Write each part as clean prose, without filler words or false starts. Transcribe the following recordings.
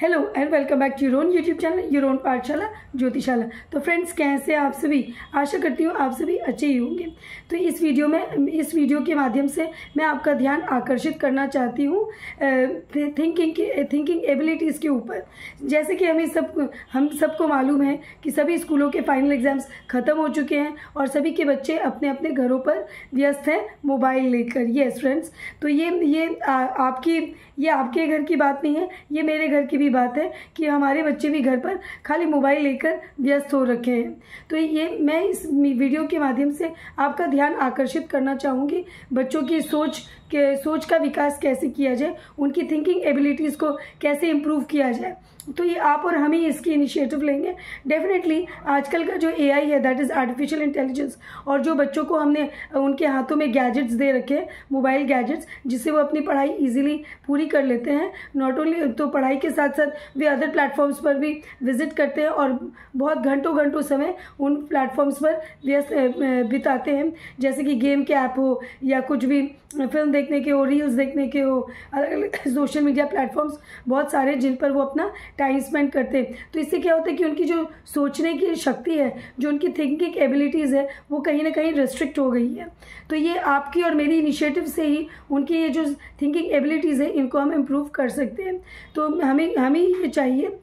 Hello and welcome back to your own YouTube channel your own Pathshala Jyotishala. तो friends, कैसे आप सभी? आशा करती हूँ आप सभी अच्छे ही होंगे। तो इस वीडियो के माध्यम से मैं आपका ध्यान आकर्षित करना चाहती हूँ थिंकिंग एबिलिटीज़ के ऊपर। जैसे कि हम सबको मालूम है कि सभी स्कूलों के फाइनल एग्जाम्स ख़त्म हो चुके हैं और सभी के बच्चे अपने अपने घरों पर व्यस्त हैं मोबाइल लेकर। यस फ्रेंड्स, तो ये आपके घर की बात नहीं है, ये मेरे घर की भी बात है कि हमारे बच्चे भी घर पर खाली मोबाइल लेकर व्यस्त हो रखे हैं। तो ये मैं इस वीडियो के माध्यम से आपका ध्यान आकर्षित करना चाहूँगी बच्चों की सोच का विकास कैसे किया जाए, उनकी थिंकिंग एबिलिटीज़ को कैसे इम्प्रूव किया जाए। तो ये आप और हम ही इसकी इनिशिएटिव लेंगे। डेफिनेटली आजकल का जो एआई है, दैट इज़ आर्टिफिशियल इंटेलिजेंस, और जो बच्चों को हमने उनके हाथों में गैजेट्स दे रखे हैं, मोबाइल गैजेट्स, जिससे वो अपनी पढ़ाई इजीली पूरी कर लेते हैं। नॉट ओनली तो पढ़ाई के साथ साथ वे अदर प्लेटफॉर्म्स पर भी विजिट करते हैं और बहुत घंटों समय उन प्लेटफॉर्म्स पर व्यस्त बिताते हैं, जैसे कि गेम के ऐप हो या कुछ भी फिल्म देखने के हो, रील्स देखने के हो, अलग अलग सोशल मीडिया प्लेटफॉर्म्स बहुत सारे जिन पर वो अपना टाइम स्पेंड करते हैं। तो इससे क्या होता है कि उनकी जो सोचने की शक्ति है, जो उनकी थिंकिंग एबिलिटीज़ है, वो कहीं ना कहीं रिस्ट्रिक्ट हो गई है। तो ये आपकी और मेरी इनिशिएटिव से ही उनकी ये जो थिंकिंग एबिलिटीज़ है, इनको हम इम्प्रूव कर सकते हैं। तो हमें ये चाहिए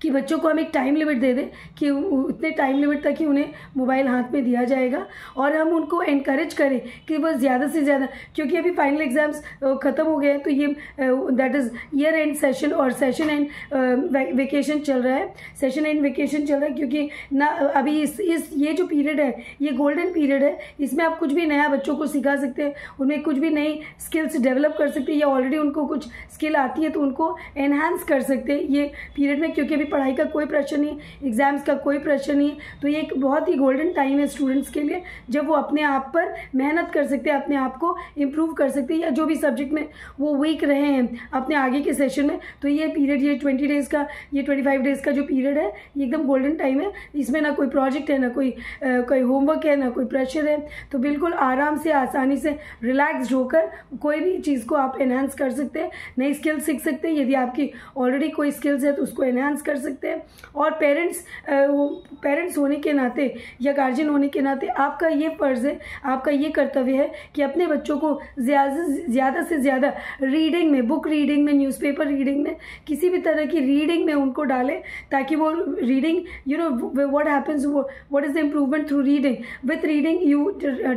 कि बच्चों को हम एक टाइम लिमिट दे दें कि उतने टाइम लिमिट तक ही उन्हें मोबाइल हाथ में दिया जाएगा, और हम उनको एनकरेज करें कि वह ज़्यादा से ज़्यादा, क्योंकि अभी फाइनल एग्ज़ाम्स ख़त्म हो गए हैं, तो ये that is year and session और सेशन एंड वेकेशन चल रहा है। सेशन एंड वेकेशन चल रहा है क्योंकि ना अभी ये जो पीरियड है, ये गोल्डन पीरियड है। इसमें आप कुछ भी नया बच्चों को सिखा सकते हैं, उन्हें कुछ भी नई स्किल्स डेवलप कर सकते हैं, या ऑलरेडी उनको कुछ स्किल आती है तो उनको एनहांस कर सकते हैं ये पीरियड में, क्योंकि पढ़ाई का कोई प्रेशर नहीं, एग्जाम्स का कोई प्रेशर नहीं है। तो ये एक बहुत ही गोल्डन टाइम है स्टूडेंट्स के लिए, जब वो अपने आप पर मेहनत कर सकते हैं, अपने आप को इम्प्रूव कर सकते हैं, या जो भी सब्जेक्ट में वो वीक रहे हैं अपने आगे के सेशन में। तो ये पीरियड, ये 20 डेज़ का, ये 25 डेज़ का जो पीरियड है, ये एकदम गोल्डन टाइम है। इसमें ना कोई प्रोजेक्ट है, ना कोई होमवर्क है, ना कोई प्रेशर है। तो बिल्कुल आराम से, आसानी से, रिलैक्सड होकर कोई भी चीज़ को आप एनहांस कर सकते हैं, नई स्किल सीख सकते हैं। यदि आपकी ऑलरेडी कोई स्किल्स है तो उसको एनहांस कर सकते हैं। और पेरेंट्स होने के नाते या गार्जियन होने के नाते आपका ये फर्ज है, आपका ये कर्तव्य है कि अपने बच्चों को ज़्यादा से ज़्यादा रीडिंग में, बुक रीडिंग में, न्यूज़पेपर रीडिंग में, किसी भी तरह की रीडिंग में उनको डालें, ताकि वो reading, you know what happens, what is the improvement through reading. With reading you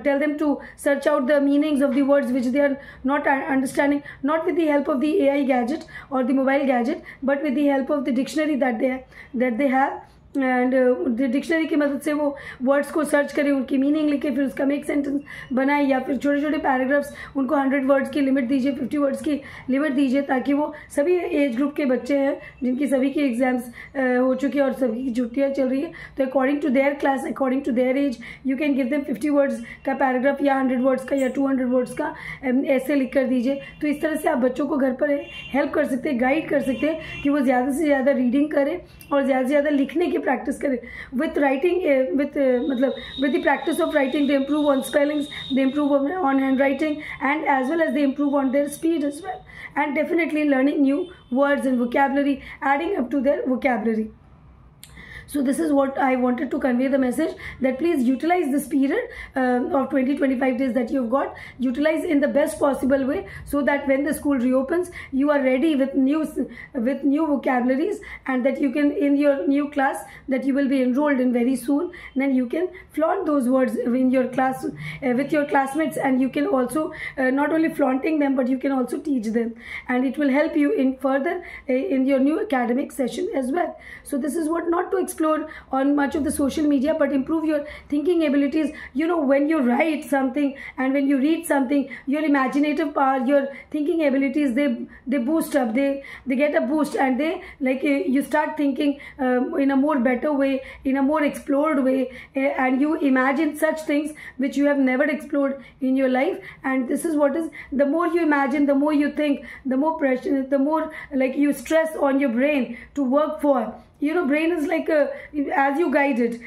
tell them to search out the meanings of the words which they are not understanding, not with the help of the AI gadget or the mobile gadget, but with the help of the dictionary that they have। And dictionary की मदद से वो words को search करें, उनकी meaning लिखे, फिर उसका मेक सेंटेंस बनाए, या फिर छोटे छोटे पैराग्राफ्स, उनको 100 वर्ड्स की लिमिट दीजिए, 50 वर्ड्स की लिमिट दीजिए, ताकि वो सभी एज ग्रुप के बच्चे हैं जिनकी सभी की एग्जाम्स हो चुकी है और सभी की छुट्टियाँ चल रही है। तो according to their class, according to their age, you can give them 50 words का पैराग्राफ, या 100 वर्ड्स का, या 200 वर्ड्स का ऐसे लिख कर दीजिए। तो इस तरह से आप बच्चों को घर पर हेल्प कर सकते हैं, गाइड कर सकते हैं कि वो ज़्यादा से ज़्यादा रीडिंग करें और ज़्यादा से ज़्यादा लिखने की प्रैक्टिस करें। With writing, with the practice of writing, they improve on spellings, they improve on handwriting, and as well as they improve on their speed as well, and definitely learning new words and vocabulary, adding up to their vocabulary. So this is what I wanted to convey the message, that please utilize this period of 20-25 days that you've got, utilize in the best possible way, so that when the school reopens, you are ready with new vocabularies, and that you can, in your new class that you will be enrolled in very soon, then you can flaunt those words in your class with your classmates, and you can also not only flaunting them, but you can also teach them, and it will help you in further in your new academic session as well. So this is what, not to explore on much of the social media, but improve your thinking abilities. You know, when you write something and when you read something, your imaginative power, your thinking abilities, they boost up, they get a boost, and they, like, you start thinking in a more better way, in a more explored way, and you imagine such things which you have never explored in your life. And this is what is, the more you imagine, the more you think, the more pressure, the more like you stress on your brain to work for brain is like as you guide it,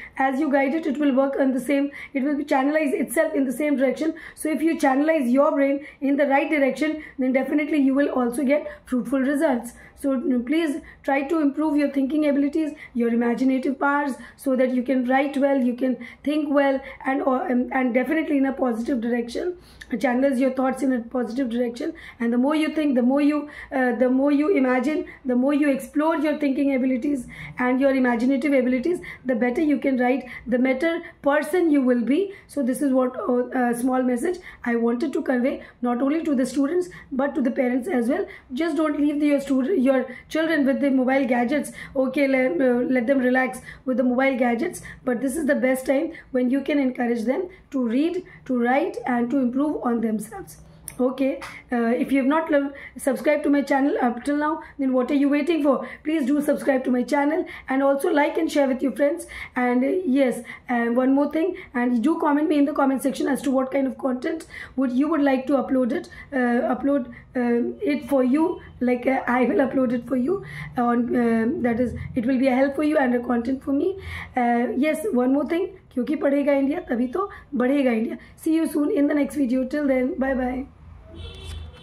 it will work on the same, it will channelize itself in the same direction. So if you channelize your brain in the right direction, then definitely you will also get fruitful results. So please try to improve your thinking abilities, your imaginative powers, so that you can write well, you can think well, and definitely in a positive direction. Channelize your thoughts in a positive direction, and the more you think, the more you imagine, the more you explore your thinking abilities and your imaginative abilities, the better you can write, the better person you will be. So this is what a small message I wanted to convey, not only to the students but to the parents as well. Just don't leave your children with the mobile gadgets. Okay, let them relax with the mobile gadgets, but this is the best time when you can encourage them to read, to write, and to improve on themselves. Okay, if you have not subscribed to my channel up till now, then what are you waiting for? Please do subscribe to my channel, and also like and share with your friends. And yes, one more thing, and do comment me in the comment section as to what kind of content you would like to upload it for you, like I will upload it for you on that is, it will be a help for you and a content for me. Yes, one more thing, क्योंकि पढ़ेगा India तभी तो बढ़ेगा India. See you soon in the next video. Till then, bye bye.